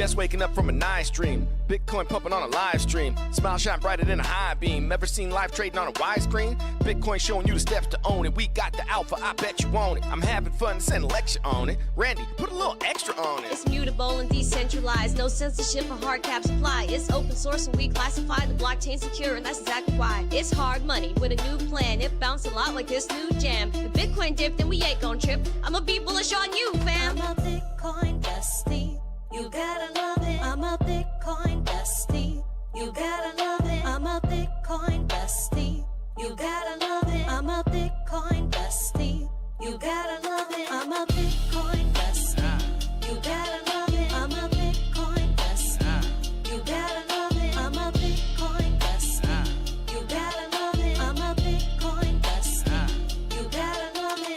Just waking up from a nice dream. Bitcoin pumping on a live stream. Smile shine brighter than a high beam. Ever seen life trading on a widescreen? Bitcoin showing you the steps to own it. We got the alpha, I bet you want it. I'm having fun to send a lecture on it. Randy, put a little extra on it. It's mutable and decentralized. No censorship or hard cap supply. It's open source and we classify the blockchain secure, and that's exactly why. It's hard money with a new plan. It bounced a lot like this new jam. The Bitcoin dip, then we ain't gon' trip. I'ma be bullish on you, fam. I'm a Bitcoin bestie. You gotta love it. I'm a Bitcoin bestie. You gotta love it. I'm a Bitcoin bestie. You gotta love it. I'm a Bitcoin bestie. You gotta love it. I'm a Bitcoin bestie. You gotta love it. I'm a Bitcoin bestie. You gotta love it. I'm a Bitcoin bestie. You gotta love it. I'm a Bitcoin bestie. You gotta love it.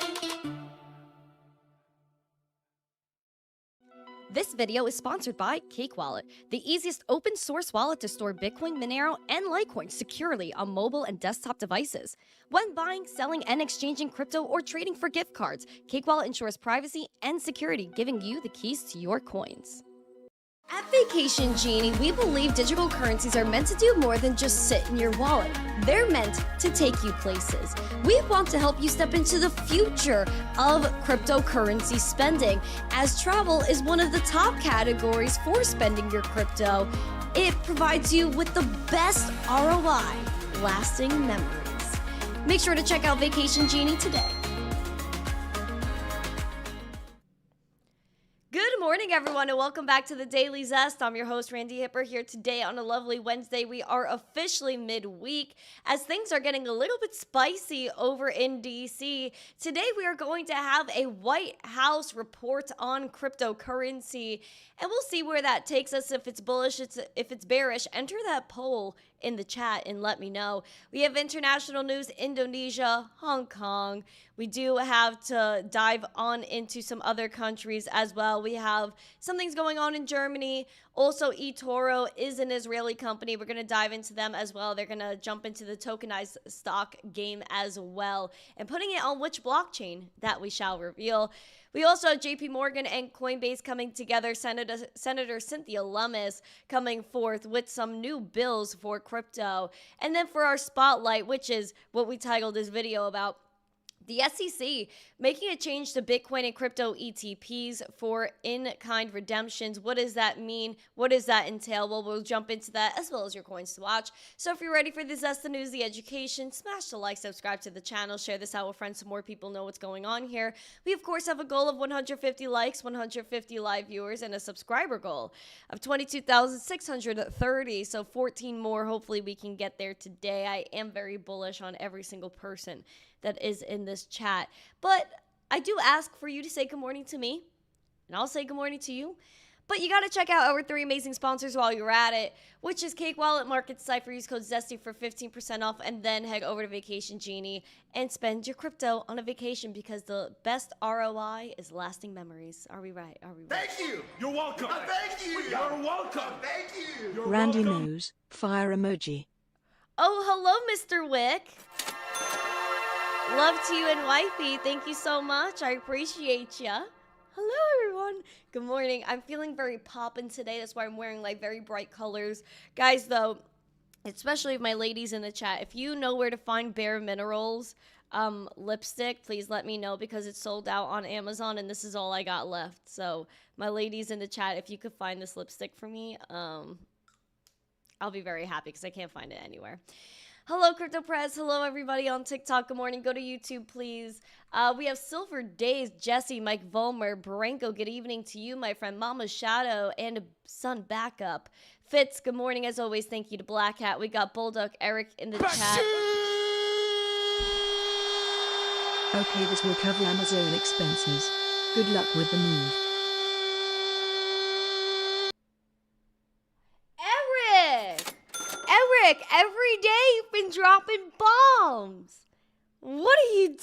This video is sponsored by Cake Wallet, the easiest open source wallet to store Bitcoin, Monero, and Litecoin securely on mobile and desktop devices. When buying, selling, and exchanging crypto or trading for gift cards, Cake Wallet ensures privacy and security, giving you the keys to your coins. At Vacation Genie, we believe digital currencies are meant to do more than just sit in your wallet. They're meant to take you places. We want to help you step into the future of cryptocurrency spending, as travel is one of the top categories for spending your crypto. It provides you with the best ROI, lasting memories. Make sure to check out Vacation Genie today. Good morning, everyone, and welcome back to the Daily Zest. I'm your host, Randi Hipper, here today on a lovely Wednesday. We are officially midweek as things are getting a little bit spicy over in DC. Today, we are going to have a White House report on cryptocurrency, and we'll see where that takes us. If it's bullish, if it's bearish, enter that poll in the chat and let me know. We have international news, Indonesia, Hong Kong. We do have to dive on into some other countries as well. We have some things going on in Germany. Also, eToro is an Israeli company. We're going to dive into them as well. They're going to jump into the tokenized stock game as well, and putting it on which blockchain that we shall reveal. We also have JP Morgan and Coinbase coming together. Senator Cynthia Lummis coming forth with some new bills for crypto. And then for our spotlight, which is what we titled this video about, the SEC making a change to Bitcoin and crypto ETPs for in-kind redemptions. What does that mean? What does that entail? Well, we'll jump into that as well as your coins to watch. So if you're ready for the Zest, the news, the education, smash the like, subscribe to the channel, share this out with friends so more people know what's going on here. We, of course, have a goal of 150 likes, 150 live viewers, and a subscriber goal of 22,630. So 14 more. Hopefully we can get there today. I am very bullish on every single person that is in this chat. But I do ask for you to say good morning to me, and I'll say good morning to you. But you got to check out our 3 amazing sponsors while you're at it, which is Cake Wallet, Market, Cipher. Use code ZESTY for 15% off, and then head over to Vacation Genie and spend your crypto on a vacation, because the best ROI is lasting memories. Are we right? Are we right? Thank you. You're welcome. Thank you. You're welcome. Thank you. You're Randy welcome. knows. Fire emoji. Oh, hello, Mr. Wick. Love to you and wifey. Thank you so much. I appreciate ya. Hello, everyone. Good morning. I'm feeling very poppin' today. That's why I'm wearing like very bright colors. Guys, though, especially my ladies in the chat, if you know where to find Bare Minerals lipstick, please let me know, because it's sold out on Amazon and this is all I got left. So my ladies in the chat, if you could find this lipstick for me, I'll be very happy, because I can't find it anywhere. Hello, Crypto Press. Hello, everybody on TikTok. Good morning. Go to YouTube, please. We have Silver Days, Jesse, Mike Volmer, Branko. Good evening to you, my friend. Mama Shadow, and Sun Backup. Fitz, good morning. As always, thank you to Black Hat. We got Bulldog Eric in the chat. Okay, this will cover Amazon expenses. Good luck with the move. Eric, every day you've been dropping bombs. What are you doing?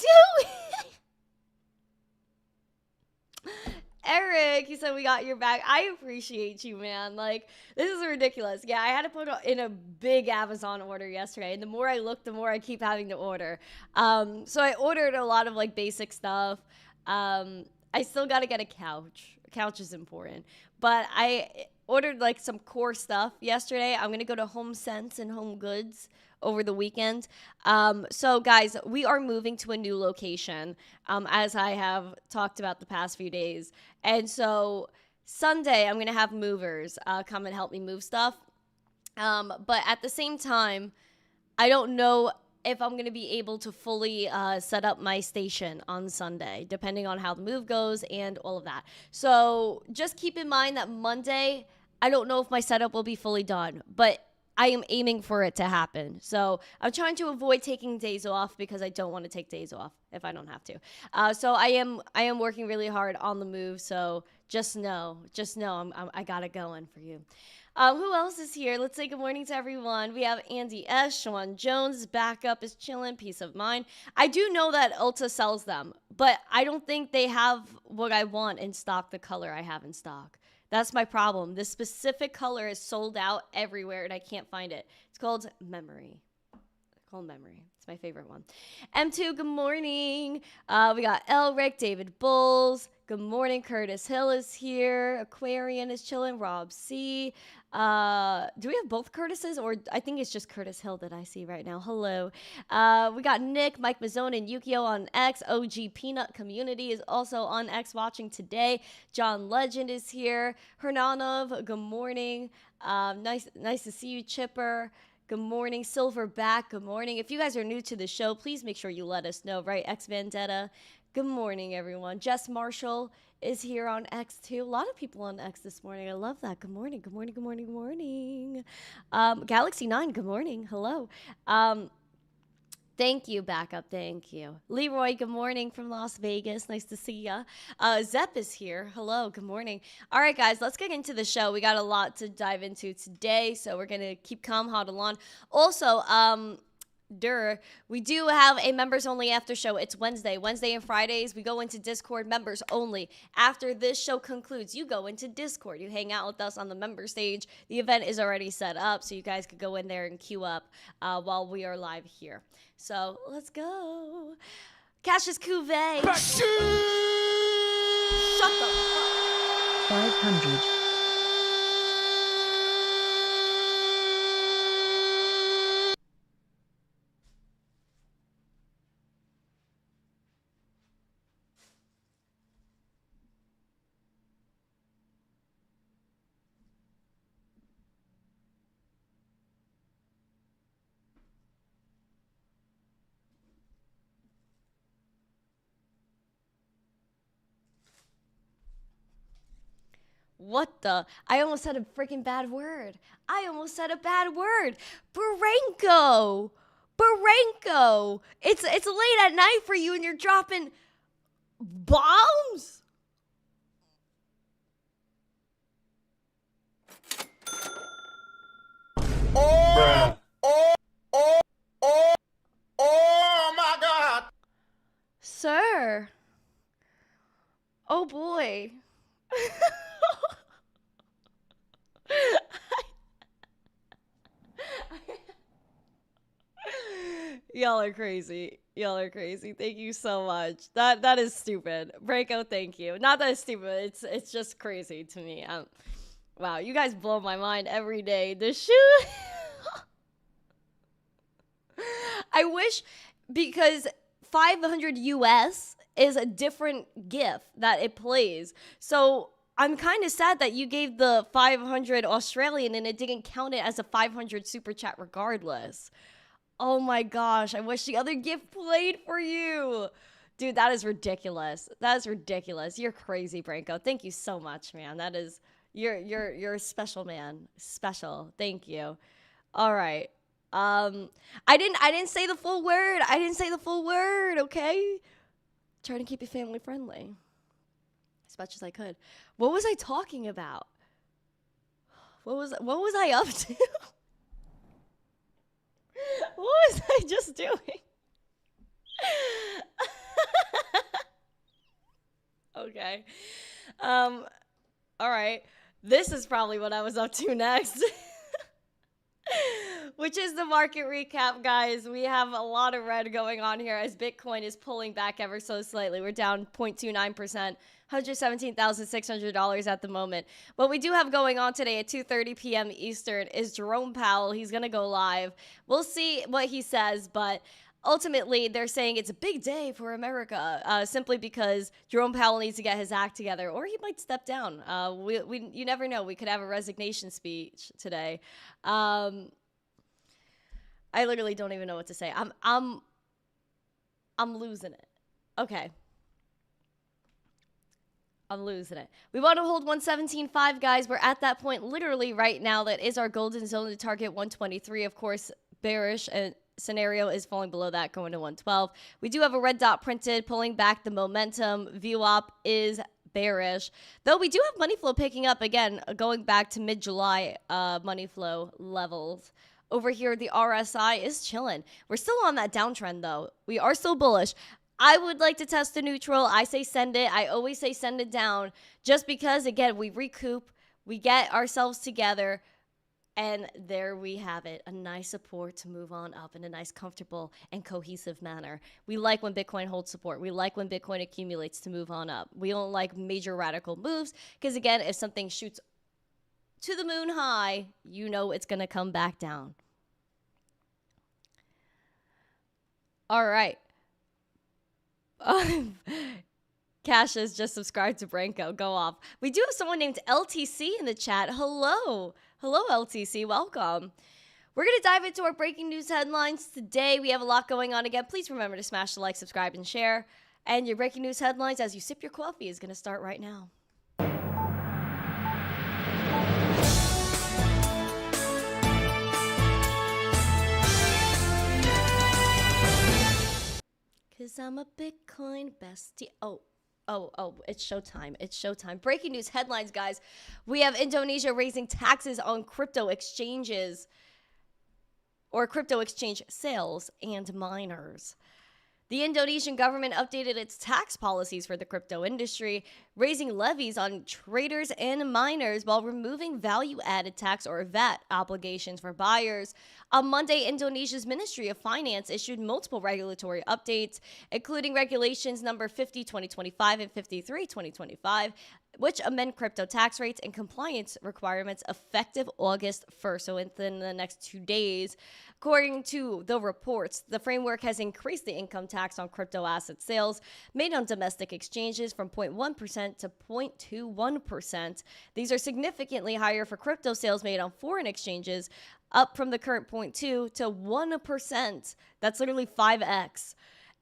Eric, he said we got your back. I appreciate you, man. Like, this is ridiculous. Yeah, I had to put in a big Amazon order yesterday, and the more I look, the more I keep having to order. So I ordered a lot of like basic stuff. I still got to get a couch. A couch is important, but I ordered like some core stuff yesterday. I'm gonna go to Home Sense and Home Goods over the weekend. So guys, we are moving to a new location, as I have talked about the past few days. And so Sunday, I'm gonna have movers come and help me move stuff. But at the same time, I don't know if I'm going to be able to fully set up my station on Sunday, depending on how the move goes and all of that. So just keep in mind that Monday, I don't know if my setup will be fully done, but I am aiming for it to happen. So I'm trying to avoid taking days off because I don't want to take days off if I don't have to. So I am working really hard on the move. So just know I got it going for you. Who else is here? Let's say good morning to everyone. We have Andy S. Sean Jones. Backup is chilling. Peace of mind. I do know that Ulta sells them, but I don't think they have what I want in stock, the color I have in stock. That's my problem. This specific color is sold out everywhere, and I can't find it. It's called Memory. It's my favorite one. M2, good morning. We got Elric, David Bulls. Good morning. Curtis Hill is here. Aquarian is chilling. Rob C. Do we have both Curtises, or I think it's just Curtis Hill that I see right now? Hello. We got Nick, Mike Mazzone, and Yukio on X. OG Peanut Community is also on X watching today. John Legend is here. Hernanov, good morning. Nice to see you, Chipper. Good morning. Silverback, good morning. If you guys are new to the show, please make sure you let us know, right? X Vendetta. Good morning, everyone. Jess Marshall is here on X too. A lot of people on X this morning. I love that. Good morning. Good morning. Good morning. Good morning. Galaxy 9, good morning. Hello. Thank you, Backup. Thank you. Leroy, good morning from Las Vegas. Nice to see ya. Zep is here. Hello, good morning. All right, guys, let's get into the show. We got a lot to dive into today, so we're going to keep calm, huddle on. Also, we do have a members only after show. It's Wednesday and Fridays. We go into Discord, members only. After this show concludes, you go into Discord. You hang out with us on the member stage. The event is already set up, so you guys could go in there and queue up while we are live here. So let's go. Cassius Cuvée. Shut the fuck. 500. What the? I almost said a freaking bad word. Barenko. It's late at night for you and you're dropping bombs? Oh my God. Sir. Oh boy. Y'all are crazy. Thank you so much. That is stupid. Breako, thank you. Not that it's stupid. It's just crazy to me. Wow, you guys blow my mind every day. The shoe. I wish, because 500 US is a different GIF that it plays. So I'm kind of sad that you gave the 500 Australian and it didn't count it as a 500 super chat regardless. Oh my gosh, I wish the other GIF played for you. Dude, that is ridiculous. You're crazy, Branko. Thank you so much, man. That is, you're a special man. Special. Thank you. All right. I didn't say the full word. Okay. Trying to keep it family friendly as much as I could. What was I talking about? What was I up to? What was I just doing? Okay. All right. This is probably what I was up to next. which is the market recap, guys. We have a lot of red going on here as Bitcoin is pulling back ever so slightly. We're down 0.29%, $117,600 at the moment. What we do have going on today at 2:30 p.m. Eastern is Jerome Powell. He's going to go live. We'll see what he says, but ultimately, they're saying it's a big day for America, simply because Jerome Powell needs to get his act together, or he might step down. You never know. We could have a resignation speech today. I literally don't even know what to say. I'm losing it. Okay. I'm losing it. We want to hold 117.5, guys. We're at that point literally right now. That is our golden zone to target 123. Of course, bearish scenario is falling below that, going to 112. We do have a red dot printed, pulling back the momentum. VWAP is bearish, though we do have money flow picking up again, going back to mid-July money flow levels. Over here, the RSI is chilling. We're still on that downtrend, though. We are still bullish. I would like to test the neutral. I say send it. I always say send it down, just because, again, we recoup, we get ourselves together, and there we have it, a nice support to move on up in a nice, comfortable, and cohesive manner. We like when Bitcoin holds support. We like when Bitcoin accumulates to move on up. We don't like major radical moves because, again, if something shoots to the moon high, you know it's going to come back down. All right. Cash has just subscribed to Branko. Go off. We do have someone named LTC in the chat. Hello. Hello, LTC. Welcome. We're going to dive into our breaking news headlines today. We have a lot going on. Again, please remember to smash the like, subscribe, and share. And your breaking news headlines as you sip your coffee is going to start right now. Because I'm a Bitcoin bestie. Oh, it's showtime. It's showtime. Breaking news headlines, guys. We have Indonesia raising taxes on crypto exchanges or crypto exchange sales and miners. The Indonesian government updated its tax policies for the crypto industry, raising levies on traders and miners while removing value-added tax or VAT obligations for buyers. On Monday, Indonesia's Ministry of Finance issued multiple regulatory updates, including regulations number 50/2025 and 53/2025, which amend crypto tax rates and compliance requirements effective August 1st, so within the next 2 days. According to the reports, the framework has increased the income tax on crypto asset sales made on domestic exchanges from 0.1% to 0.21%. These are significantly higher for crypto sales made on foreign exchanges, up from the current 0.2 to 1%. That's literally 5x.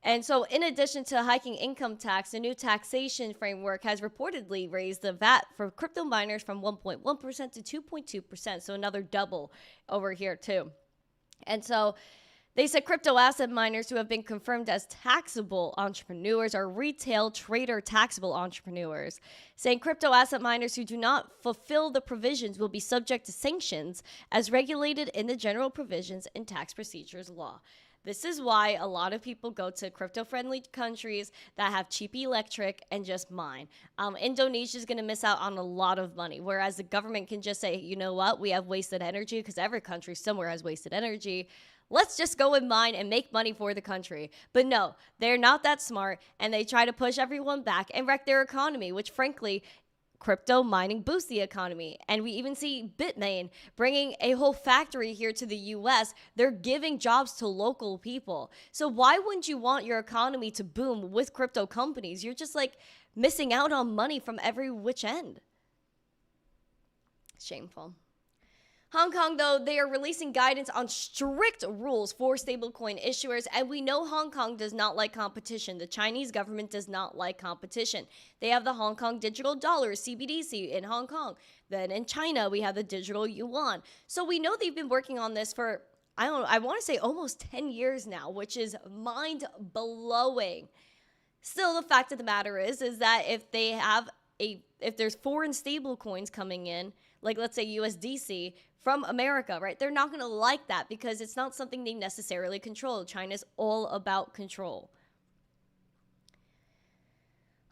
And so, in addition to hiking income tax, the new taxation framework has reportedly raised the VAT for crypto miners from 1.1% to 2.2%. So, another double over here, too. And so, they said crypto asset miners who have been confirmed as taxable entrepreneurs are retail trader taxable entrepreneurs, saying crypto asset miners who do not fulfill the provisions will be subject to sanctions as regulated in the general provisions in tax procedures law. This is why a lot of people go to crypto-friendly countries that have cheap electric and just mine. Indonesia is going to miss out on a lot of money, whereas the government can just say, you know what, we have wasted energy, because every country somewhere has wasted energy. Let's just go and mine and make money for the country. But no, they're not that smart, and they try to push everyone back and wreck their economy, which frankly, crypto mining boosts the economy. And we even see Bitmain bringing a whole factory here to the US. They're giving jobs to local people. So why wouldn't you want your economy to boom with crypto companies? You're just like missing out on money from every which end. Shameful. Hong Kong, though, they are releasing guidance on strict rules for stablecoin issuers, and we know Hong Kong does not like competition. The Chinese government does not like competition. They have the Hong Kong digital dollar, CBDC, in Hong Kong. Then in China, we have the digital yuan. So we know they've been working on this for, I want to say almost 10 years now, which is mind-blowing. Still, the fact of the matter is that if there's foreign stablecoins coming in, like let's say USDC, from America, right? They're not going to like that because it's not something they necessarily control. China's all about control.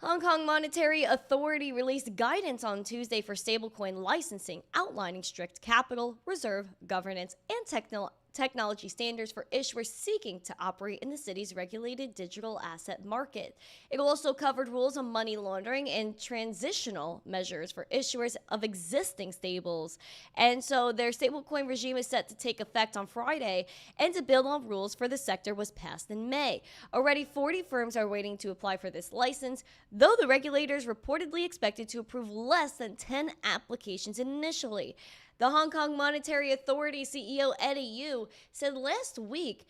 Hong Kong Monetary Authority released guidance on Tuesday for stablecoin licensing, outlining strict capital, reserve, governance, and technology standards for issuers seeking to operate in the city's regulated digital asset market. It also covered rules on money laundering and transitional measures for issuers of existing stables. And so their stablecoin regime is set to take effect on Friday, and to build on rules for the sector was passed in May. Already 40 firms are waiting to apply for this license, though the regulators reportedly expected to approve less than 10 applications initially. The Hong Kong Monetary Authority CEO Eddie Yu said last week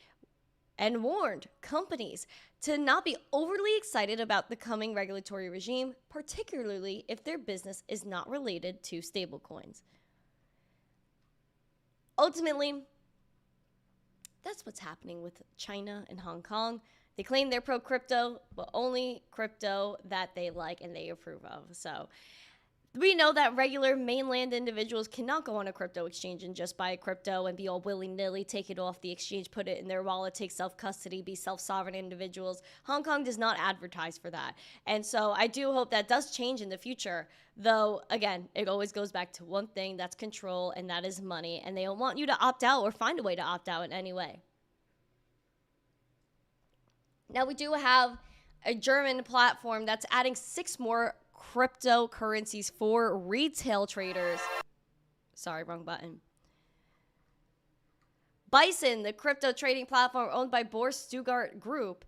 and warned companies to not be overly excited about the coming regulatory regime, particularly if their business is not related to stablecoins. Ultimately, that's what's happening with China and Hong Kong. They claim they're pro-crypto, but only crypto that they like and they approve of. So we know that regular mainland individuals cannot go on a crypto exchange and just buy a crypto and be all willy-nilly, take it off the exchange, put it in their wallet, take self-custody, be self-sovereign individuals. Hong Kong does not advertise for that. And so I do hope that does change in the future. Though, again, it always goes back to one thing, that's control, and that is money. And they don't want you to opt out or find a way to opt out in any way. Now, we do have a German platform that's adding 6 more cryptocurrencies for retail traders. Sorry, wrong button. Bison, the crypto trading platform owned by Boris Stuttgart Group,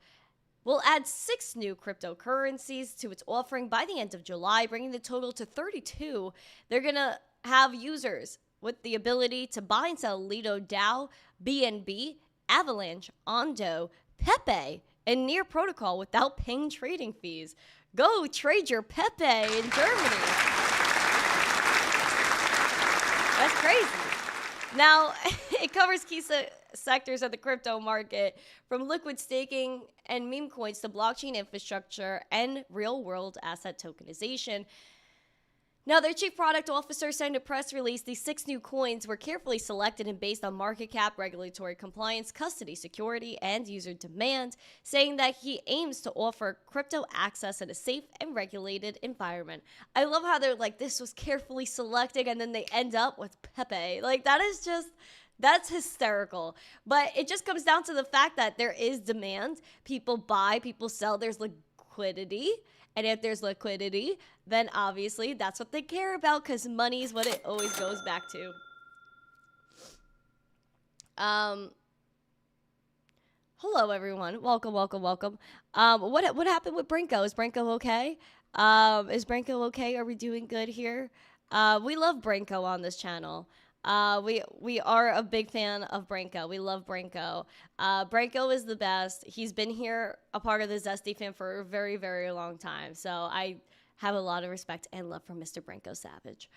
will add 6 new cryptocurrencies to its offering by the end of July, bringing the total to 32. They're going to have users with the ability to buy and sell Lido DAO, BNB, Avalanche, Ondo, Pepe, and Near Protocol without paying trading fees. Go trade your Pepe in Germany. That's crazy. Now, it covers key sectors of the crypto market, from liquid staking and meme coins to blockchain infrastructure and real-world asset tokenization. Now, their chief product officer signed a press release. These 6 new coins were carefully selected and based on market cap, regulatory compliance, custody, security, and user demand, saying that he aims to offer crypto access in a safe and regulated environment. I love how they're like, this was carefully selected, and then they end up with Pepe. Like, that's hysterical. But it just comes down to the fact that there is demand. People buy, people sell, there's liquidity. And if there's liquidity, then obviously that's what they care about, because money is what it always goes back to. Hello, everyone. Welcome. What happened with Brinko? Is Brinko okay? Is Brinko okay? Are we doing good here? We love Brinko on this channel. We are a big fan of Branko. We love Branko. Branko is the best. He's been here, a part of the Zesty fam, for a very, very long time. So I have a lot of respect and love for Mr. Branko Savage.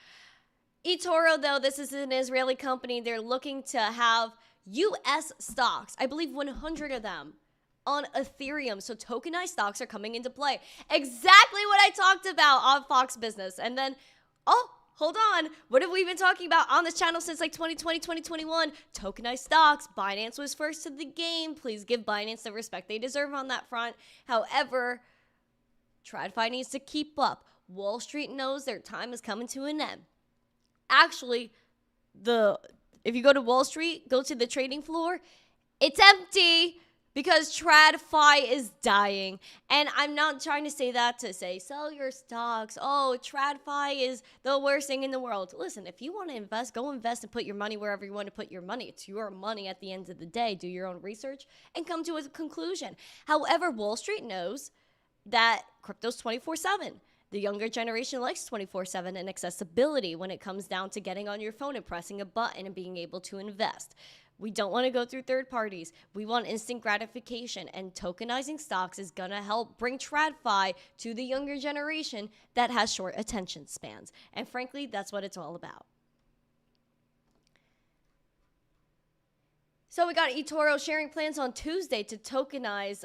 eToro, though, this is an Israeli company. They're looking to have U.S. stocks, I believe 100 of them, on Ethereum. So tokenized stocks are coming into play. Exactly what I talked about on Fox Business. And then, hold on. What have we been talking about on this channel since like 2020, 2021? Tokenized stocks. Binance was first to the game. Please give Binance the respect they deserve on that front. However, TradFi needs to keep up. Wall Street knows their time is coming to an end. Actually, if you go to Wall Street, go to the trading floor, it's empty. Because TradFi is dying. And I'm not trying to say that to say, sell your stocks. Oh, TradFi is the worst thing in the world. Listen, if you want to invest, go invest and put your money wherever you want to put your money. It's your money at the end of the day. Do your own research and come to a conclusion. However, Wall Street knows that crypto's 24/7. The younger generation likes 24/7 and accessibility when it comes down to getting on your phone and pressing a button and being able to invest. We don't want to go through third parties. We want instant gratification, and tokenizing stocks is going to help bring TradFi to the younger generation that has short attention spans. And frankly, that's what it's all about. So we got eToro sharing plans on Tuesday to tokenize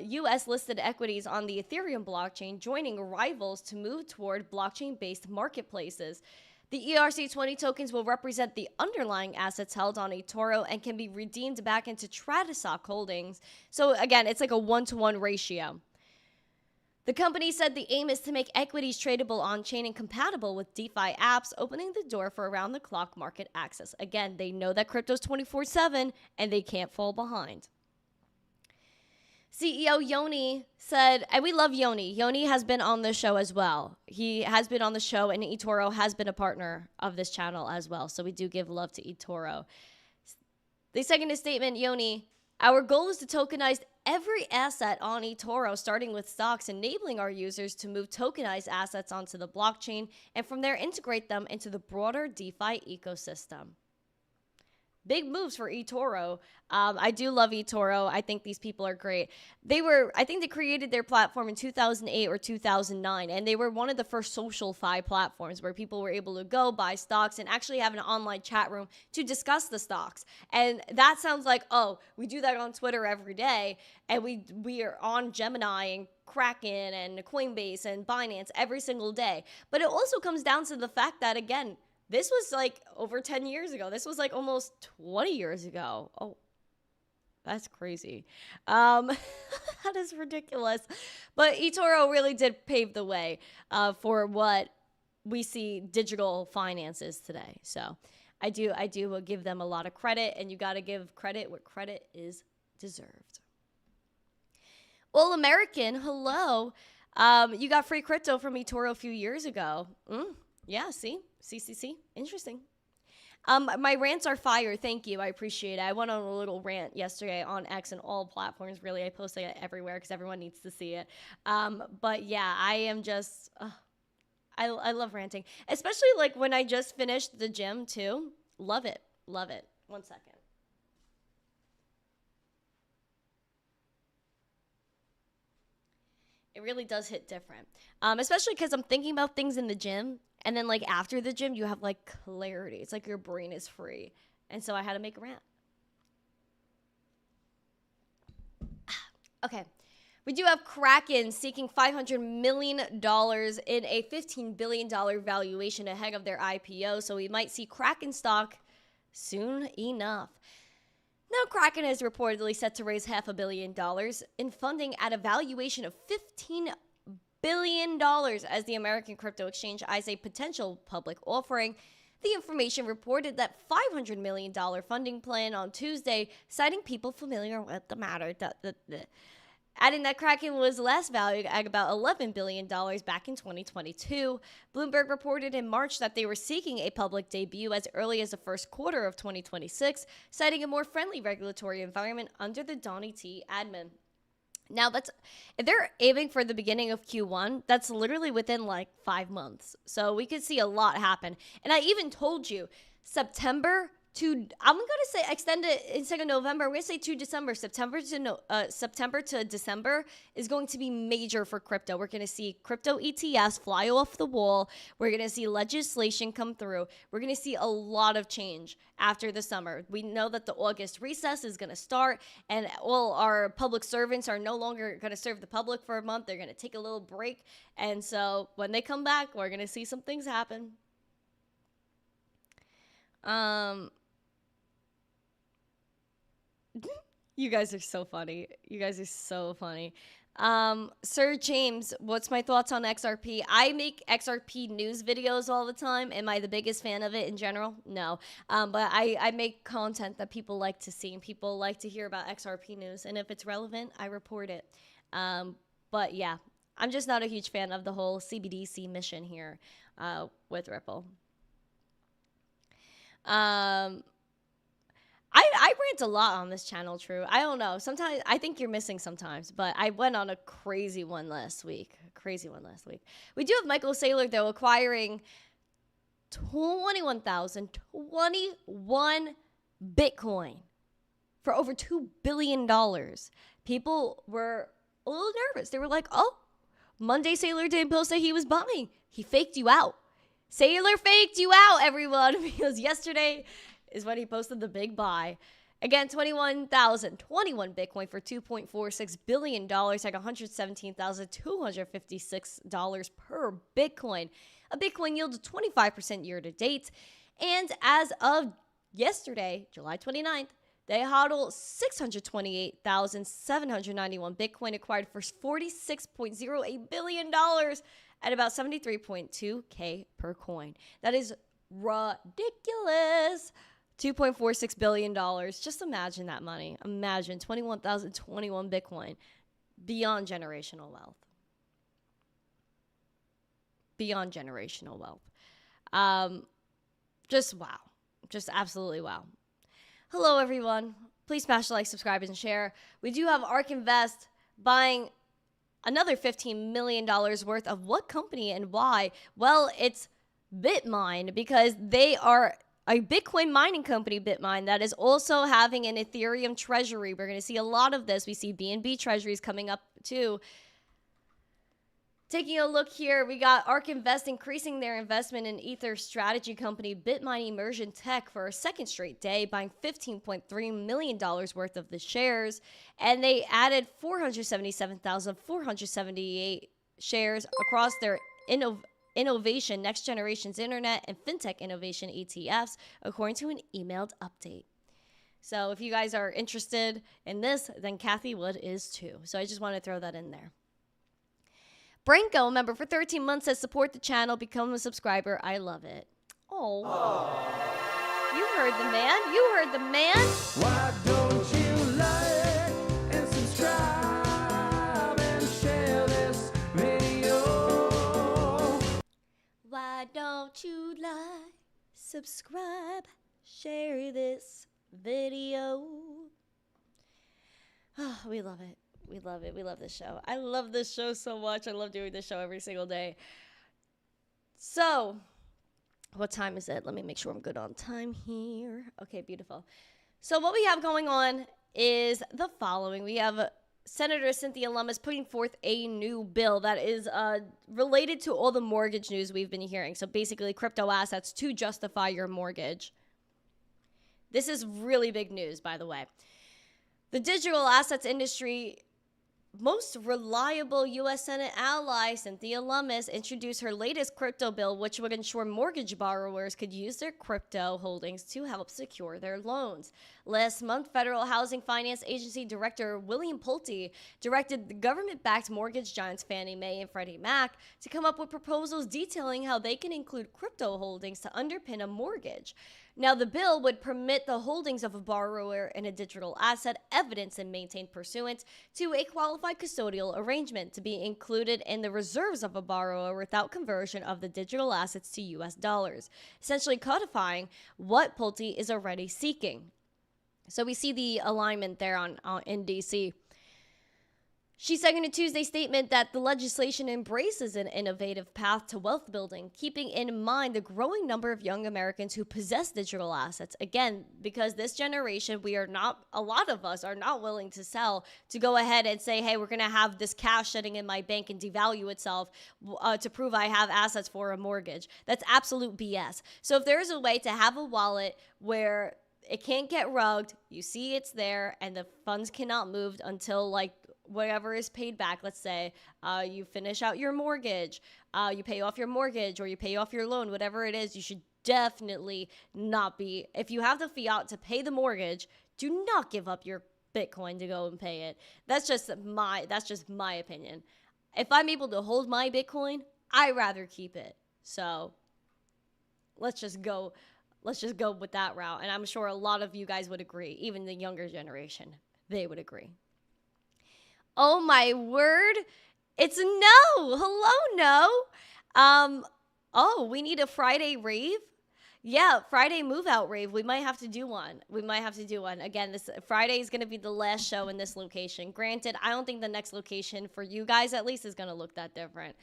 U.S.-listed equities on the Ethereum blockchain, joining rivals to move toward blockchain-based marketplaces. The ERC20 tokens will represent the underlying assets held on eToro and can be redeemed back into Tradisoc holdings. So again, it's like a 1-to-1 ratio. The company said the aim is to make equities tradable on-chain and compatible with DeFi apps, opening the door for around-the-clock market access. Again, they know that crypto's 24/7 and they can't fall behind. CEO Yoni said, and we love Yoni. Yoni has been on the show as well. He has been on the show, and eToro has been a partner of this channel as well. So we do give love to eToro. They said in a statement, Yoni, our goal is to tokenize every asset on eToro, starting with stocks, enabling our users to move tokenized assets onto the blockchain and from there integrate them into the broader DeFi ecosystem. Big moves for eToro. I do love eToro. I think these people are great. I think they created their platform in 2008 or 2009, and they were one of the first social fi platforms where people were able to go buy stocks and actually have an online chat room to discuss the stocks. And that sounds like, oh, we do that on Twitter every day, and we are on Gemini and Kraken and Coinbase and Binance every single day. But it also comes down to the fact that, again, this was like over 10 years ago. This was like almost 20 years ago. Oh, that's crazy. That is ridiculous. But eToro really did pave the way for what we see digital finances today. So I do give them a lot of credit, and you got to give credit where credit is deserved. All American, hello. You got free crypto from eToro a few years ago. Yeah, see? Interesting. My rants are fire. Thank you. I appreciate it. I went on a little rant yesterday on X and all platforms. Really, I posted it everywhere because everyone needs to see it. But yeah, I am just, I love ranting. Especially like when I just finished the gym too. Love it. Love it. 1 second. It really does hit different. Especially because I'm thinking about things in the gym. And then, like, after the gym, you have, like, clarity. It's like your brain is free. And so I had to make a rant. Okay. We do have Kraken seeking $500 million in a $15 billion valuation ahead of their IPO. So we might see Kraken stock soon enough. Now, Kraken is reportedly set to raise $500 million in funding at a valuation of $15 billion as the American crypto exchange eyes a potential public offering. The information reported that $500 million funding plan on Tuesday, citing people familiar with the matter. Adding that Kraken was last valued at about $11 billion back in 2022. Bloomberg reported in March that they were seeking a public debut as early as the first quarter of 2026, citing a more friendly regulatory environment under the Donnie T admin. Now, if they're aiming for the beginning of Q1, that's literally within like 5 months. So we could see a lot happen. And I even told you, September to, I'm going to say extend it instead of November. I'm going to say to December. September to December is going to be major for crypto. We're going to see crypto ETFs fly off the wall. We're going to see legislation come through. We're going to see a lot of change after the summer. We know that the August recess is going to start, and all our public servants are no longer going to serve the public for a month. They're going to take a little break. And so when they come back, we're going to see some things happen. You guys are so funny. Sir James, what's my thoughts on XRP? I make XRP news videos all the time. Am I the biggest fan of it in general? No. But I make content that people like to see and people like to hear about XRP news. And if it's relevant, I report it. But yeah, I'm just not a huge fan of the whole CBDC mission here with Ripple. I rant a lot on this channel, True. I don't know. Sometimes I think you're missing sometimes, but I went on a crazy one last week. We do have Michael Saylor, though, acquiring 21 Bitcoin for over $2 billion. People were a little nervous. They were like, oh, Monday Saylor didn't post that he was buying. He faked you out. Saylor faked you out, everyone, because yesterday is when he posted the big buy. Again, 21 Bitcoin for $2.46 billion, like $117,256 per Bitcoin. A Bitcoin yield of 25% year to date. And as of yesterday, July 29th, They hodl 628,791 Bitcoin, acquired for $46.08 billion at about 73.2K per coin. That is ridiculous. $2.46 billion. Just imagine that money. Imagine 21,021 Bitcoin. Beyond generational wealth. Beyond generational wealth. Just wow. Just absolutely wow. Hello, everyone. Please smash the like, subscribe, and share. We do have ARK Invest buying another $15 million worth of what company and why? Well, it's Bitmine, because they are a Bitcoin mining company, Bitmine, that is also having an Ethereum treasury. We're going to see a lot of this. We see BNB treasuries coming up too. Taking a look here, we got ARK Invest increasing their investment in Ether strategy company Bitmine Immersion Tech for a second straight day, buying $15.3 million worth of the shares. And they added 477,478 shares across their innovation, next generation's internet, and fintech innovation ETFs, according to an emailed update. So if you guys are interested in this, then Kathy Wood is too. So I just want to throw that in there. Branko, member for 13 months, says support the channel, become a subscriber. I love it. Oh. You heard the man. You heard the man. Why don't you like and subscribe and share this video? Why don't you like, subscribe, share this video? Oh, we love it. We love it. We love this show. I love this show so much. I love doing this show every single day. So, what time is it? Let me make sure I'm good on time here. Okay, beautiful. So, what we have going on is the following. We have Senator Cynthia Lummis putting forth a new bill that is related to all the mortgage news we've been hearing. So, basically, crypto assets to justify your mortgage. This is really big news, by the way. The digital assets industry most reliable U.S. Senate ally, Cynthia Lummis, introduced her latest crypto bill, which would ensure mortgage borrowers could use their crypto holdings to help secure their loans. Last month, Federal Housing Finance Agency Director William Pulte directed the government-backed mortgage giants Fannie Mae and Freddie Mac to come up with proposals detailing how they can include crypto holdings to underpin a mortgage. Now, the bill would permit the holdings of a borrower in a digital asset evidenced and maintained pursuant to a qualified custodial arrangement to be included in the reserves of a borrower without conversion of the digital assets to U.S. dollars, essentially codifying what Pulte is already seeking. So we see the alignment there in D.C. She said in a Tuesday statement that the legislation embraces an innovative path to wealth building, keeping in mind the growing number of young Americans who possess digital assets. Again, because this generation, a lot of us are not willing to sell, to go ahead and say, hey, we're going to have this cash sitting in my bank and devalue itself to prove I have assets for a mortgage. That's absolute BS. So if there is a way to have a wallet where it can't get rugged, you see it's there, and the funds cannot move until whatever is paid back. Let's say you finish out your mortgage, you pay off your mortgage, or you pay off your loan, whatever it is, you should definitely not be, if you have the fiat to pay the mortgage, do not give up your Bitcoin to go and pay it. That's just my opinion. If I'm able to hold my Bitcoin, I'd rather keep it. So let's just go with that route. And I'm sure a lot of you guys would agree, even the younger generation, they would agree. Oh my word. It's a no. Hello, no. We need a Friday rave. Yeah, Friday move out rave. We might have to do one. Again, this Friday is going to be the last show in this location. Granted, I don't think the next location for you guys at least is going to look that different.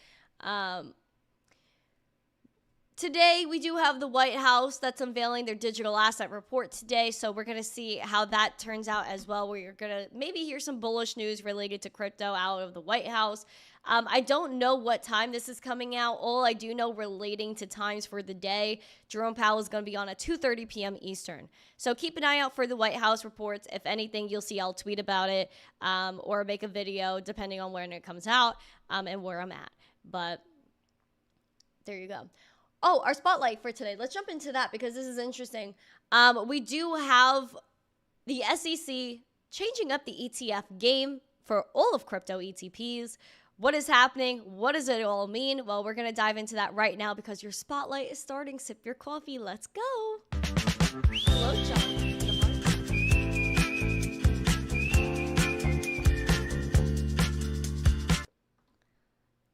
Today, we do have the White House that's unveiling their digital asset report today, so we're going to see how that turns out as well. We're going to maybe hear some bullish news related to crypto out of the White House. I don't know what time this is coming out. All I do know relating to times for the day, Jerome Powell is going to be on at 2:30 p.m. Eastern. So keep an eye out for the White House reports. If anything, you'll see I'll tweet about it or make a video depending on when it comes out and where I'm at. But there you go. Oh, our spotlight for today. Let's jump into that because this is interesting. We do have the SEC changing up the ETF game for all of crypto ETPs. What is happening? What does it all mean? Well, we're going to dive into that right now because your spotlight is starting. Sip your coffee. Let's go. Hello, John.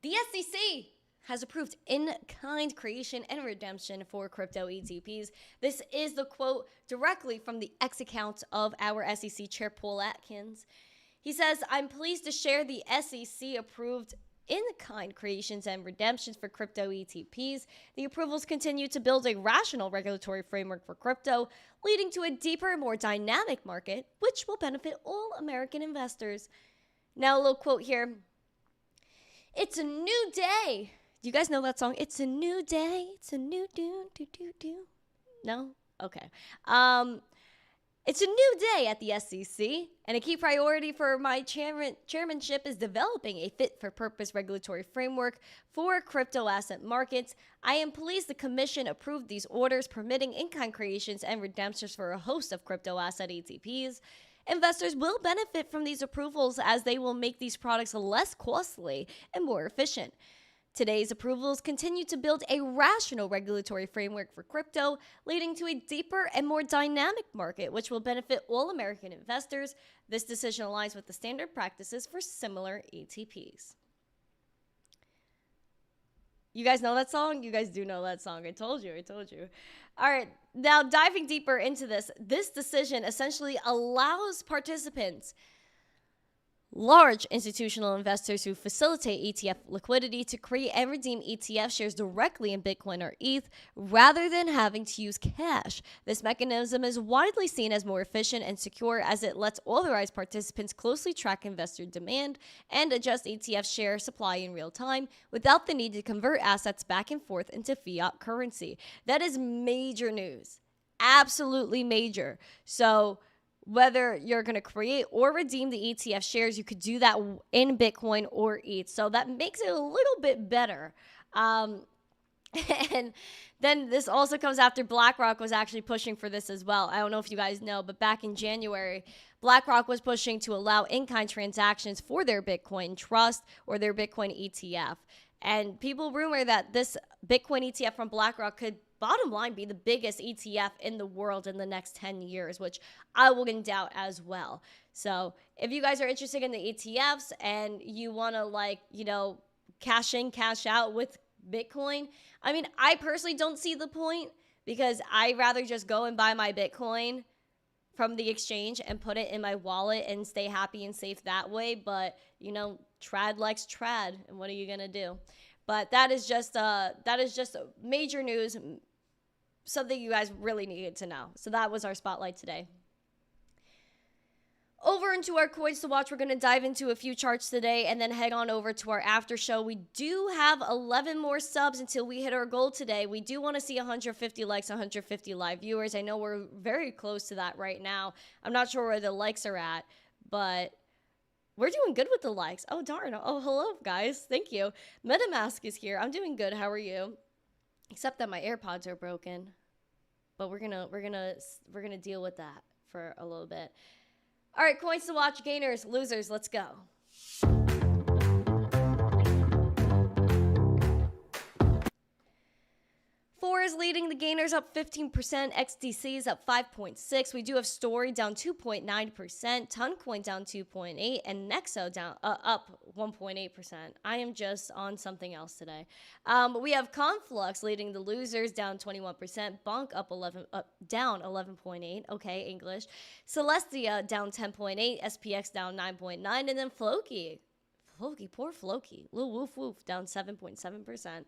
The SEC has approved in-kind creation and redemption for crypto ETPs. This is the quote directly from the X account of our SEC Chair Paul Atkins. He says, "I'm pleased to share the SEC approved in-kind creations and redemptions for crypto ETPs. The approvals continue to build a rational regulatory framework for crypto, leading to a deeper and more dynamic market, which will benefit all American investors." Now, a little quote here. It's a new day. Do you guys know that song? It's a new day. It's a new do. No? Okay. It's a new day at the SEC, and a key priority for my chairmanship is developing a fit-for-purpose regulatory framework for crypto asset markets. I am pleased the Commission approved these orders permitting in-kind creations and redemptions for a host of crypto asset ETPs. Investors will benefit from these approvals as they will make these products less costly and more efficient. Today's approvals continue to build a rational regulatory framework for crypto, leading to a deeper and more dynamic market, which will benefit all American investors. This decision aligns with the standard practices for similar ETPs. You guys know that song? You guys do know that song. I told you. All right, now diving deeper into this decision essentially allows participants, large institutional investors who facilitate ETF liquidity, to create and redeem ETF shares directly in Bitcoin or ETH rather than having to use cash. This mechanism is widely seen as more efficient and secure as it lets authorized participants closely track investor demand and adjust ETF share supply in real time without the need to convert assets back and forth into fiat currency. That is major news. Absolutely major. So whether you're going to create or redeem the ETF shares, you could do that in Bitcoin or ETH. So that makes it a little bit better. And then this also comes after BlackRock was actually pushing for this as well. I don't know if you guys know, but back in January, BlackRock was pushing to allow in-kind transactions for their Bitcoin trust or their Bitcoin ETF. And people rumor that this Bitcoin ETF from BlackRock could, bottom line, be the biggest ETF in the world in the next 10 years, which I wouldn't doubt as well. So if you guys are interested in the ETFs and you want to cash in, cash out with Bitcoin, I mean, I personally don't see the point because I'd rather just go and buy my Bitcoin from the exchange and put it in my wallet and stay happy and safe that way. But, trad likes trad, and what are you going to do? But that is just major news, something you guys really needed to know. So that was our spotlight today. Over into our coins to watch, we're going to dive into a few charts today and then head on over to our after show. We do have 11 more subs until we hit our goal today. We do want to see 150 likes, 150 live viewers. I know we're very close to that right now. I'm not sure where the likes are at, but we're doing good with the likes. Oh, darn. Oh, hello, guys. Thank you. MetaMask is here. I'm doing good. How are you? Except that my AirPods are broken. But we're gonna deal with that for a little bit. All right, coins to watch, gainers, losers, let's go. Four is leading the gainers up 15%. XDC is up 5.6%. We do have Story down 2.9%. Toncoin down 2.8%. And Nexo down up 1.8%. I am just on something else today. We have Conflux leading the losers down 21%. Bonk down 11.8%. Okay, English. Celestia down 10.8%. SPX down 9.9%. And then Floki, poor Floki. Lil woof woof down 7.7%.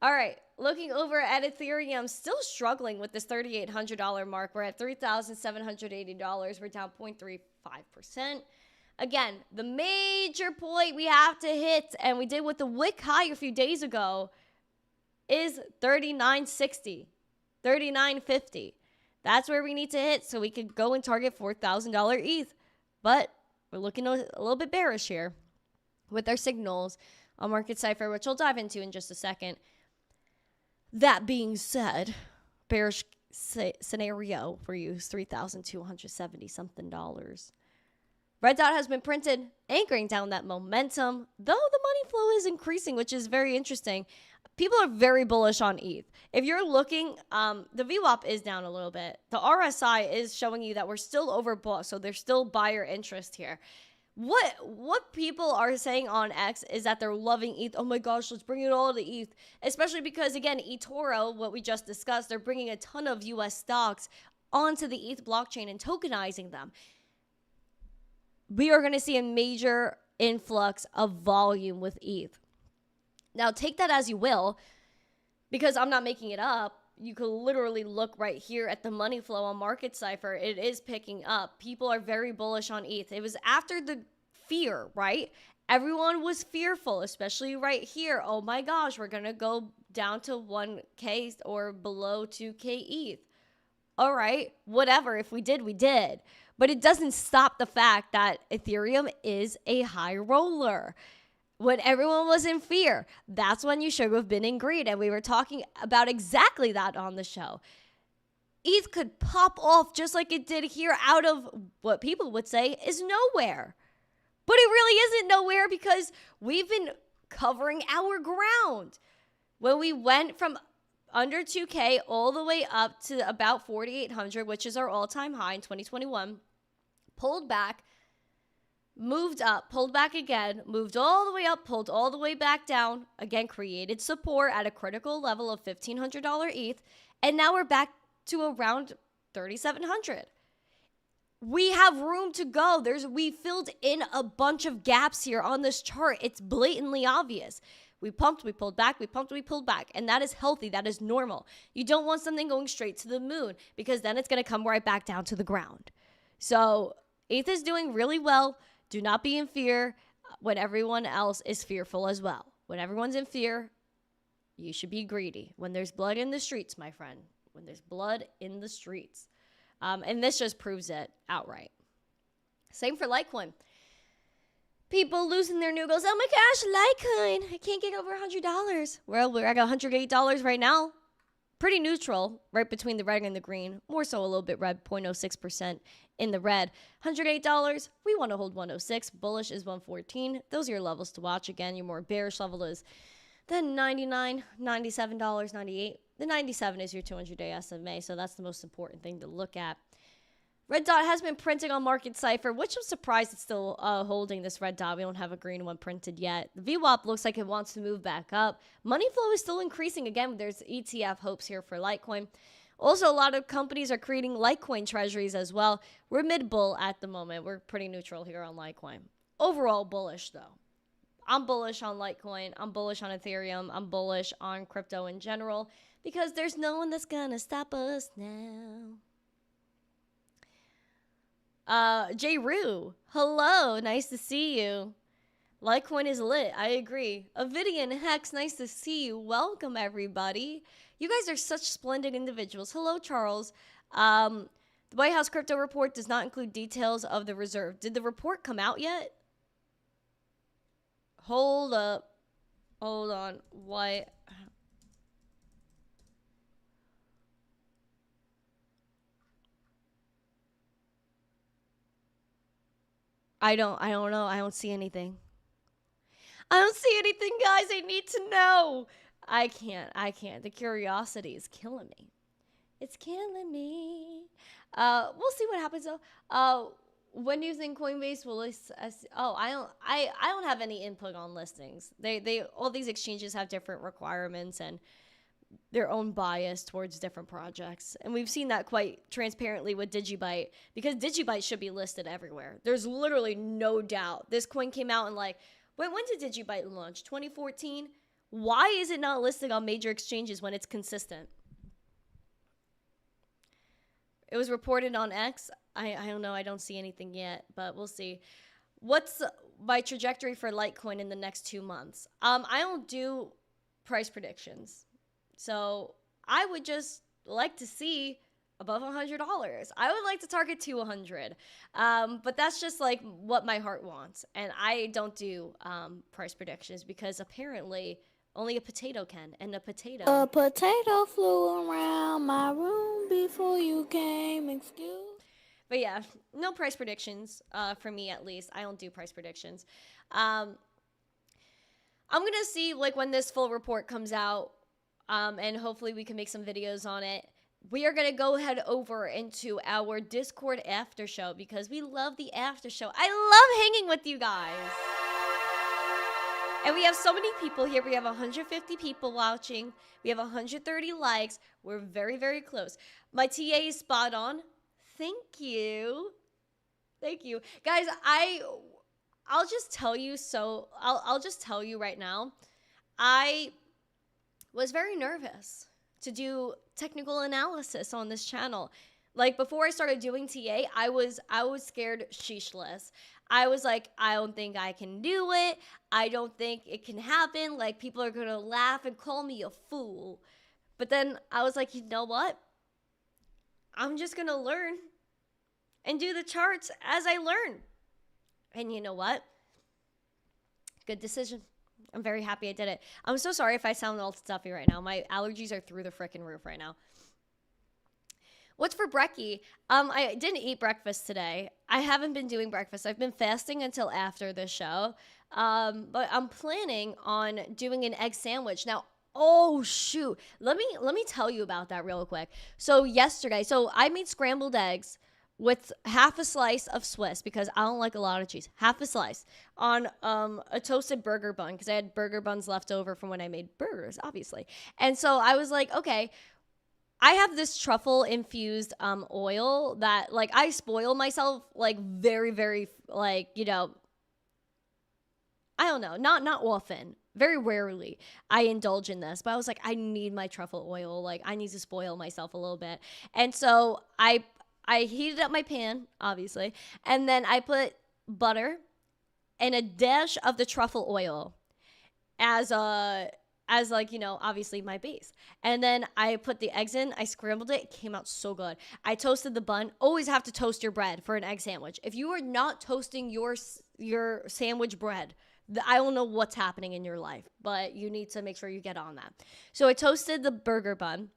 All right, looking over at Ethereum, still struggling with this $3,800 mark. We're at $3,780. We're down 0.35%. Again, the major point we have to hit, and we did with the wick high a few days ago, is 3960, 3950. That's where we need to hit so we can go and target $4,000 ETH. But we're looking a little bit bearish here with our signals on Market Cipher, which we'll dive into in just a second. That being said, bearish scenario for you is $3,270 something. Red dot has been printed, anchoring down that momentum, though the money flow is increasing, which is very interesting. People are very bullish on ETH. If you're looking, the VWAP is down a little bit. The RSI is showing you that we're still overbought, so there's still buyer interest here. What people are saying on X is that they're loving ETH. Oh my gosh, let's bring it all to ETH. Especially because, again, eToro, what we just discussed, they're bringing a ton of US stocks onto the ETH blockchain and tokenizing them. We are going to see a major influx of volume with ETH. Now, take that as you will, because I'm not making it up. You could literally look right here at the money flow on Market Cipher. It is picking up. People are very bullish on ETH. It was after the fear, right? Everyone was fearful, especially right here. Oh my gosh, we're going to go down to 1K or below 2K ETH. All right, whatever. If we did, we did. But it doesn't stop the fact that Ethereum is a high roller. When everyone was in fear, that's when you should have been in greed. And we were talking about exactly that on the show. ETH could pop off just like it did here out of what people would say is nowhere. But it really isn't nowhere because we've been covering our ground. When we went from under 2K all the way up to about 4,800, which is our all-time high in 2021, pulled back, moved up, pulled back again, moved all the way up, pulled all the way back down, again created support at a critical level of $1,500 ETH, and now we're back to around 3,700. We have room to go. We filled in a bunch of gaps here on this chart. It's blatantly obvious. We pumped, we pulled back, we pumped, we pulled back, and that is healthy. That is normal. You don't want something going straight to the moon because then it's going to come right back down to the ground. So ETH is doing really well. Do not be in fear when everyone else is fearful as well. When everyone's in fear, you should be greedy. When there's blood in the streets, my friend. When there's blood in the streets. And this just proves it outright. Same for Litecoin. People losing their noodles. Oh my gosh, Litecoin. I can't get over $100. Well, I got $108 right now. Pretty neutral, right between the red and the green. More so a little bit red, 0.06% in the red. $108, we want to hold 106. Bullish is 114. Those are your levels to watch. Again, your more bearish level is then $99, $97, $98. The 97 is your 200-day SMA, so that's the most important thing to look at. Red dot has been printing on Market Cipher, which I'm surprised it's still holding this red dot. We don't have a green one printed yet. The VWAP looks like it wants to move back up. Money flow is still increasing. Again, there's ETF hopes here for Litecoin. Also, a lot of companies are creating Litecoin treasuries as well. We're mid-bull at the moment. We're pretty neutral here on Litecoin. Overall bullish, though. I'm bullish on Litecoin. I'm bullish on Ethereum. I'm bullish on crypto in general because there's no one that's going to stop us now. J. Rue, hello, nice to see you. Litecoin is lit, I agree. Avidian Hex, nice to see you. Welcome, everybody. You guys are such splendid individuals. Hello, Charles. The White House crypto report does not include details of the reserve. Did the report come out yet? Hold up. Hold on. Why? I don't know. I don't see anything. I don't see anything, guys. I need to know. I can't. The curiosity is killing me. It's killing me. We'll see what happens though. When do you think Coinbase will list? I don't have any input on listings. They all these exchanges have different requirements and their own bias towards different projects. And we've seen that quite transparently with Digibyte because Digibyte should be listed everywhere. There's literally no doubt. This coin came out in when did Digibyte launch? 2014? Why is it not listed on major exchanges when it's consistent? It was reported on X. I don't know. I don't see anything yet, but we'll see. What's my trajectory for Litecoin in the next 2 months? I don't do price predictions. So I would just like to see above $100. I would like to target to 100. But that's just what my heart wants. And I don't do price predictions because apparently Only a potato can, and a potato. A potato flew around my room before you came, excuse. But yeah, no price predictions for me at least. I don't do price predictions. I'm going to see like when this full report comes out, and hopefully we can make some videos on it. We are going to go head over into our Discord after show because we love the after show. I love hanging with you guys. And we have so many people here. We have 150 people watching. We have 130 likes. We're very, very close. My TA is spot on. Thank you. Thank you. Guys, I'll just tell you I'll just tell you right now. I was very nervous to do technical analysis on this channel. Like before I started doing TA, I was scared sheeshless. I was like, I don't think I can do it. I don't think it can happen. Like people are going to laugh and call me a fool. But then I was like, you know what? I'm just going to learn and do the charts as I learn. And you know what? Good decision. I'm very happy I did it. I'm so sorry if I sound all stuffy right now. My allergies are through the frickin' roof right now. What's for brekkie? I didn't eat breakfast today. I haven't been doing breakfast. I've been fasting until after the show. But I'm planning on doing an egg sandwich. Now, oh shoot. Let me tell you about that real quick. So yesterday, I made scrambled eggs with half a slice of Swiss because I don't like a lot of cheese. Half a slice on a toasted burger bun because I had burger buns left over from when I made burgers, obviously. And so I was like, okay, I have this truffle infused oil that like I spoil myself like very, very like, you know, I don't know, not often. Very rarely I indulge in this, but I was like, I need my truffle oil. Like I need to spoil myself a little bit. And so I heated up my pan, obviously, and then I put butter and a dash of the truffle oil as like, you know, obviously my base. And then I put the eggs in, I scrambled it, it came out so good. I toasted the bun. Always have to toast your bread for an egg sandwich. If you are not toasting your sandwich bread, I don't know what's happening in your life, but you need to make sure you get on that. So I toasted the burger bun,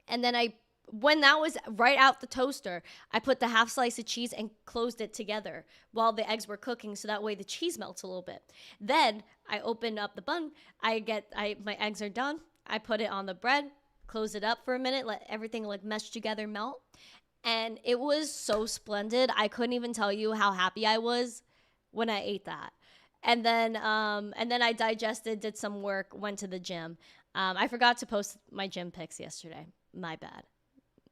and then when that was right out the toaster, I put the half slice of cheese and closed it together while the eggs were cooking so that way the cheese melts a little bit. Then I opened up the bun. My eggs are done. I put it on the bread, close it up for a minute, let everything like mesh together, melt. And it was so splendid. I couldn't even tell you how happy I was when I ate that. And then I digested, did some work, went to the gym. I forgot to post my gym pics yesterday. My bad.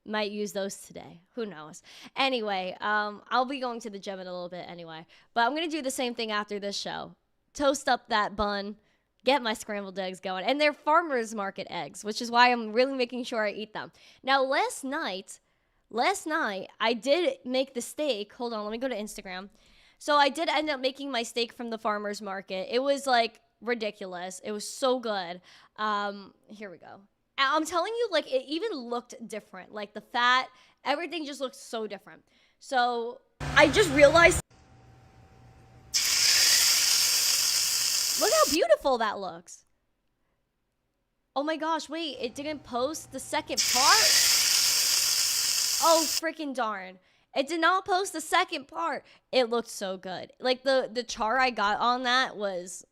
Might use those today. Who knows? Anyway, I'll be going to the gym in a little bit anyway. But I'm going to do the same thing after this show. Toast up that bun, get my scrambled eggs going. And they're farmers market eggs, which is why I'm really making sure I eat them. Now, last night, I did make the steak. Hold on, let me go to Instagram. So I did end up making my steak from the farmer's market. It was like ridiculous. It was so good. Here we go. I'm telling you, like, it even looked different. Like, the fat, everything just looked so different. So, I just realized, look how beautiful that looks. Oh my gosh, wait, it didn't post the second part? Oh, freaking darn. It did not post the second part. It looked so good. Like, the char I got on that was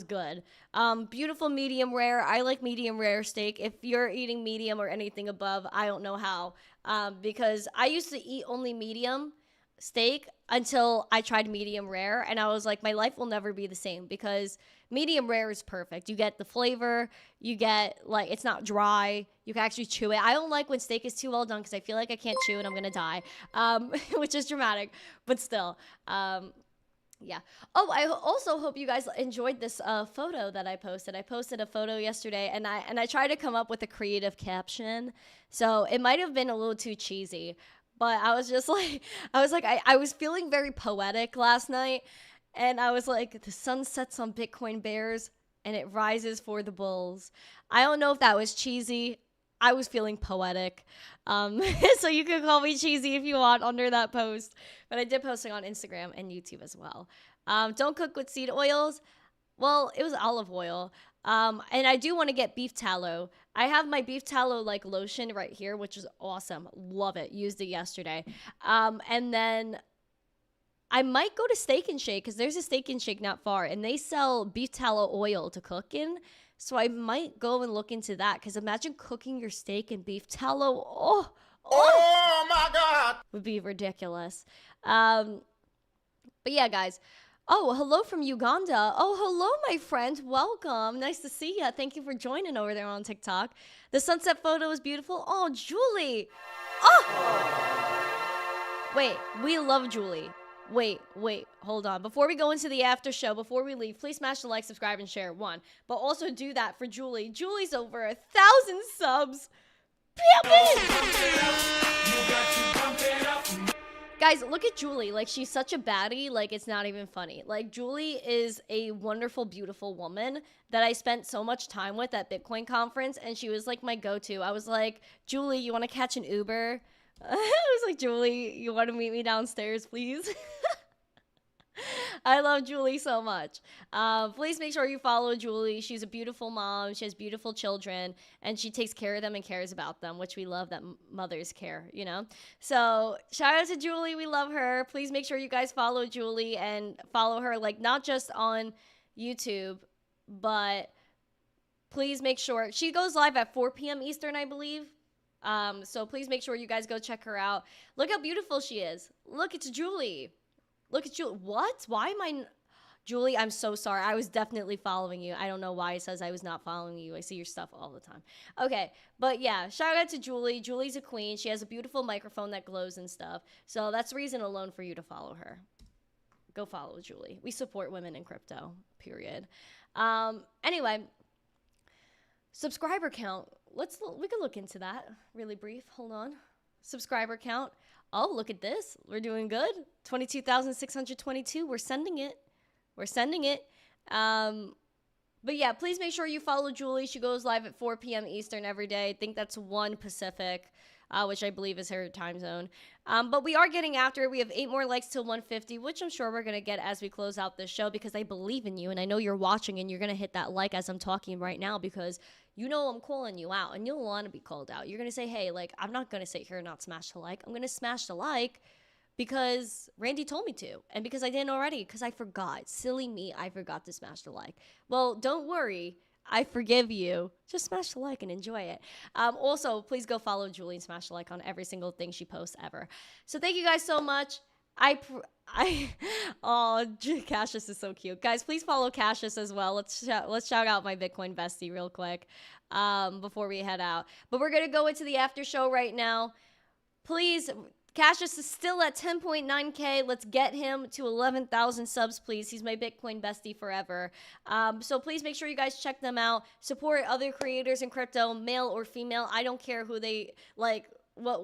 good. Beautiful medium rare. I like medium rare steak. If you're eating medium or anything above, I don't know how. Because I used to eat only medium steak until I tried medium rare. And I was like, my life will never be the same because medium rare is perfect. You get the flavor. You get, like, it's not dry. You can actually chew it. I don't like when steak is too well done because I feel like I can't chew and I'm going to die, which is dramatic. But still, yeah. Oh, I also hope you guys enjoyed this photo that I posted. I posted a photo yesterday, and I tried to come up with a creative caption. So it might have been a little too cheesy, but I was just like, I was feeling very poetic last night, and I was like, the sun sets on Bitcoin bears, and it rises for the bulls. I don't know if that was cheesy. I was feeling poetic. So you can call me cheesy if you want under that post. But I did post it on Instagram and YouTube as well. Don't cook with seed oils. Well, it was olive oil. And I do want to get beef tallow. I have my beef tallow like lotion right here, which is awesome. Love it. Used it yesterday. And then I might go to Steak and Shake because there's a Steak and Shake not far, and they sell beef tallow oil to cook in. So I might go and look into that because imagine cooking your steak in beef tallow. Oh my God. Would be ridiculous. But yeah, guys. Oh, hello from Uganda. Oh, hello, my friend. Welcome. Nice to see you. Thank you for joining over there on TikTok. The sunset photo is beautiful. Oh, Julie. Oh! Wait, we love Julie. Wait, hold on. Before we go into the after show, before we leave, please smash the like, subscribe, and share. One. But also do that for Julie. Julie's over 1,000 subs. Guys, look at Julie. Like, she's such a baddie. Like, it's not even funny. Like, Julie is a wonderful, beautiful woman that I spent so much time with at Bitcoin conference, and she was, like, my go-to. I was like, Julie, you want to catch an Uber? I was like, Julie, you want to meet me downstairs, please? I love Julie so much. Please make sure you follow Julie. She's a beautiful mom. She has beautiful children, and she takes care of them and cares about them, which we love that mothers care, you know? So shout out to Julie. We love her. Please make sure you guys follow Julie and follow her, like, not just on YouTube, but please make sure. She goes live at 4 p.m. Eastern, I believe. So please make sure you guys go check her out. Look how beautiful she is. Look, it's Julie. Look at Julie. What? Why am I... Julie, I'm so sorry. I was definitely following you. I don't know why it says I was not following you. I see your stuff all the time. Okay, but yeah, shout out to Julie. Julie's a queen. She has a beautiful microphone that glows and stuff. So that's reason alone for you to follow her. Go follow Julie. We support women in crypto, period. Anyway, subscriber count. We could look into that really brief. Hold on. Subscriber count. Oh, look at this. We're doing good. 22,622. We're sending it. But yeah, please make sure you follow Julie. She goes live at 4 p.m. Eastern every day. I think that's 1 Pacific, which I believe is her time zone. But we are getting after it. We have 8 more likes till 150, which I'm sure we're going to get as we close out this show because I believe in you. And I know you're watching and you're going to hit that like as I'm talking right now because you know I'm calling you out and you'll want to be called out. You're going to say, hey, like, I'm not going to sit here and not smash the like. I'm going to smash the like because Randy told me to and because I didn't already because I forgot. Silly me, I forgot to smash the like. Well, don't worry. I forgive you. Just smash the like and enjoy it. Also, please go follow Julie and smash the like on every single thing she posts ever. So thank you guys so much. Oh, Cassius is so cute. Guys, please follow Cassius as well. Let's shout out my Bitcoin bestie real quick before we head out. But we're going to go into the after show right now. Please, Cassius is still at 10.9K. Let's get him to 11,000 subs, please. He's my Bitcoin bestie forever. So please make sure you guys check them out. Support other creators in crypto, male or female. I don't care who they, like, what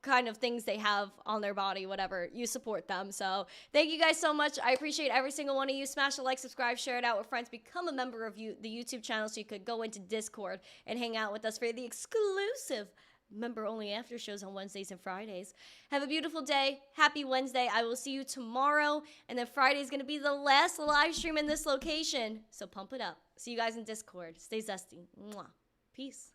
kind of things they have on their body, whatever. You support them. So thank you guys so much. I appreciate every single one of you. Smash the like, subscribe, share it out with friends. Become a member of the YouTube channel so you could go into Discord and hang out with us for the exclusive member-only after shows on Wednesdays and Fridays. Have a beautiful day. Happy Wednesday. I will see you tomorrow. And then Friday is going to be the last live stream in this location. So pump it up. See you guys in Discord. Stay zesty. Mwah. Peace.